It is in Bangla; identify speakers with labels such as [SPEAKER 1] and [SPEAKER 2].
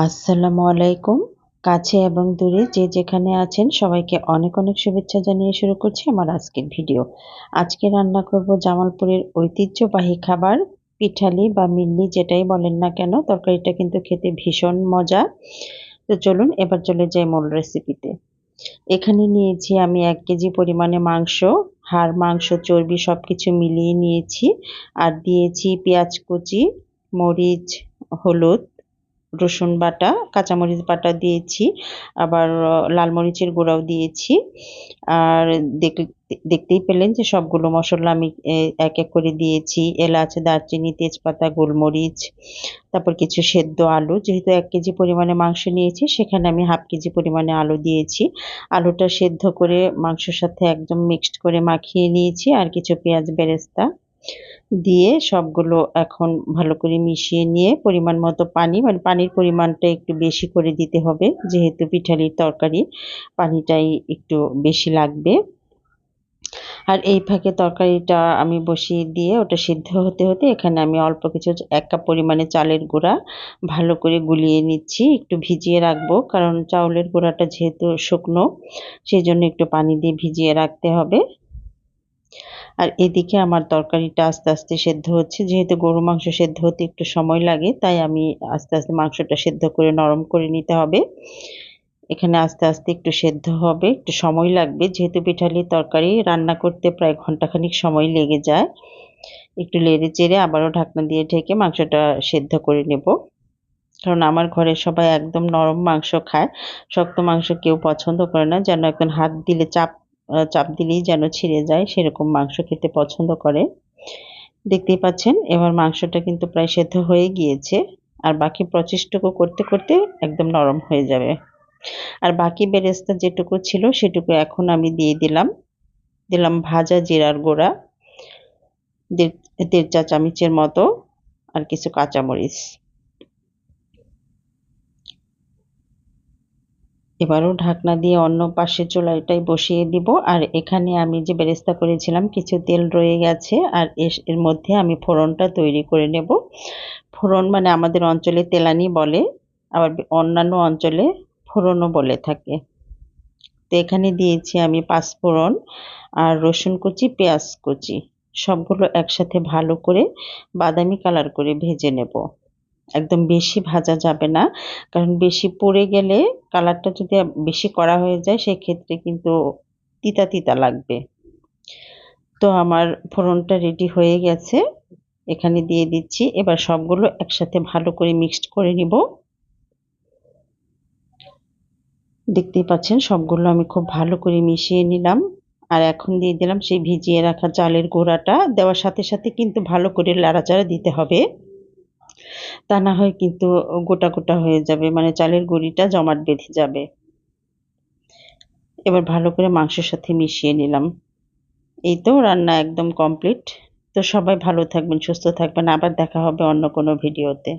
[SPEAKER 1] আসসালামু আলাইকুম। কাছে এবং দূরে যে যেখানে আছেন সবাইকে অনেক অনেক শুভেচ্ছা জানিয়ে শুরু করছি আমার আজকের ভিডিও। আজকে রান্না করব জামালপুরের ঐতিহ্যবাহী খাবার পিঠালি বা মিল্লি যেটাই বলেন না কেন, তরকারিটা কিন্তু খেতে ভীষণ মজা। তো চলুন এবার চলে যাই মূল রেসিপিতে। এখানে নিয়েছি আমি ১ কেজি পরিমাণে মাংস, হাড়, মাংস, চর্বি সবকিছু মিলিয়ে নিয়েছি। আর দিয়েছি পেঁয়াজ কুচি, মরিচ, হলুদ, রসুন বাটা, কাঁচামরিচ বাটা দিয়েছি, আবার লাল মরিচের গুঁড়াও দিয়েছি। আর দেখতেই পেলেন যে সবগুলো মসলা আমি এক এক করে দিয়েছি। এলাচ, দারচিনি, তেজপাতা, গোলমরিচ, তারপর কিছু সেদ্ধ আলু। যেহেতু ১ কেজি পরিমাণে মাংস নিয়েছি সেখানে আমি হাফ কেজি পরিমাণে আলু দিয়েছি। আলুটা সেদ্ধ করে মাংসের সাথে একদম মিক্সড করে মাখিয়ে নিয়েছি। আর কিছু পেঁয়াজ বেরেস্তা দিয়ে সবগুলো এখন ভালো করে মিশিয়ে নিয়ে পরিমাণ মতো পানি, মানে পানির পরিমাণটা একটু বেশি করে দিতে হবে, যেহেতু পিঠালির তরকারি পানিটাই একটু বেশি লাগবে। আর এই ফাঁকে তরকারিটা আমি বসিয়ে দিয়ে ওটা সিদ্ধ হতে হতে এখানে আমি অল্প কিছু ১ কাপ পরিমাণে চালের গুঁড়া ভালো করে গুলিয়ে নিচ্ছি। একটু ভিজিয়ে রাখবো, কারণ চাউলের গুঁড়াটা যেহেতু শুকনো সেই জন্য একটু পানি দিয়ে ভিজিয়ে রাখতে হবে। আর এদিকে আমার তরকারিটা আস্তে আস্তে সেদ্ধ হচ্ছে। যেহেতু গরু মাংস সেদ্ধ হতে একটু সময় লাগে, তাই আমি আস্তে আস্তে মাংসটা সেদ্ধ করে নরম করে নিতে হবে। এখানে আস্তে আস্তে একটু সেদ্ধ হবে, একটু সময় লাগবে, যেহেতু পিঠালির তরকারি রান্না করতে প্রায় ঘন্টাখানিক সময় লেগে যায়। একটু নেড়ে চেড়ে আবারও ঢাকনা দিয়ে ঢেকে মাংসটা সেদ্ধ করে নেব, কারণ আমার ঘরের সবাই একদম নরম মাংস খায়। শক্ত মাংস কেউ পছন্দ করে না, যেন একদম হাত দিলে চাপ দিলেই যেন ছিঁড়ে যায় সেরকম মাংস খেতে পছন্দ করে। দেখতেই পাচ্ছেন এবার মাংসটা কিন্তু প্রায় সেদ্ধ হয়ে গিয়েছে। আর বাকি প্রসেসটুকু করতে করতে একদম নরম হয়ে যাবে। আর বাকি বেরেস্তা যেটুকু ছিল সেটুকু এখন আমি দিয়ে দিলাম ভাজা জিরার গুঁড়া ১.৫ চা চামচের মতো, আর কিছু কাঁচামরিচ। এবারও ঢাকনা দিয়ে অন্য পাশের চুলাটায় বসিয়ে দিব। আর এখানে আমি যে বেরেস্তা করেছিলাম কিছু তেল রয়ে গেছে, আর এর মধ্যে আমি ফোড়নটা তৈরি করে নেব। ফোড়ন মানে আমাদের অঞ্চলে তেলানি বলে, আবার অন্যান্য অঞ্চলে ফোড়নও বলে থাকে। তো এখানে দিয়েছি আমি পাঁচফোড়ন আর রসুন কুচি, পেঁয়াজ কুচি সবগুলো একসাথে ভালো করে বাদামি কালার করে ভেজে নেব। একদম বেশি ভাজা যাবে না, কারণ বেশি পুড়ে গেলে কালারটা যদি বেশি কড়া হয়ে যায় সেক্ষেত্রে কিন্তু তিতা তিতা লাগবে। তো আমার ফোড়নটা রেডি হয়ে গেছে, এখানে দিয়ে দিচ্ছি। এবার সবগুলো একসাথে ভালো করে মিক্সড করে নিব। দেখতেই পাচ্ছেন সবগুলো আমি খুব ভালো করে মিশিয়ে নিলাম। আর এখন দিয়ে দিলাম সেই ভিজিয়ে রাখা চালের গুঁড়াটা। দেওয়ার সাথে সাথে কিন্তু ভালো করে নাড়াচাড়া দিতে হবে, তা না হয় কিন্তু গোটা গোটা হয়ে যাবে, মানে চালের গুঁড়িটা জমাট বেঁধে যাবে। এবার ভালো করে মাংসের সাথে মিশিয়ে নিলাম। এই তো রান্না একদম কমপ্লিট। তো সবাই ভালো থাকবেন, সুস্থ থাকবেন। আবার দেখা হবে অন্য কোনো ভিডিওতে।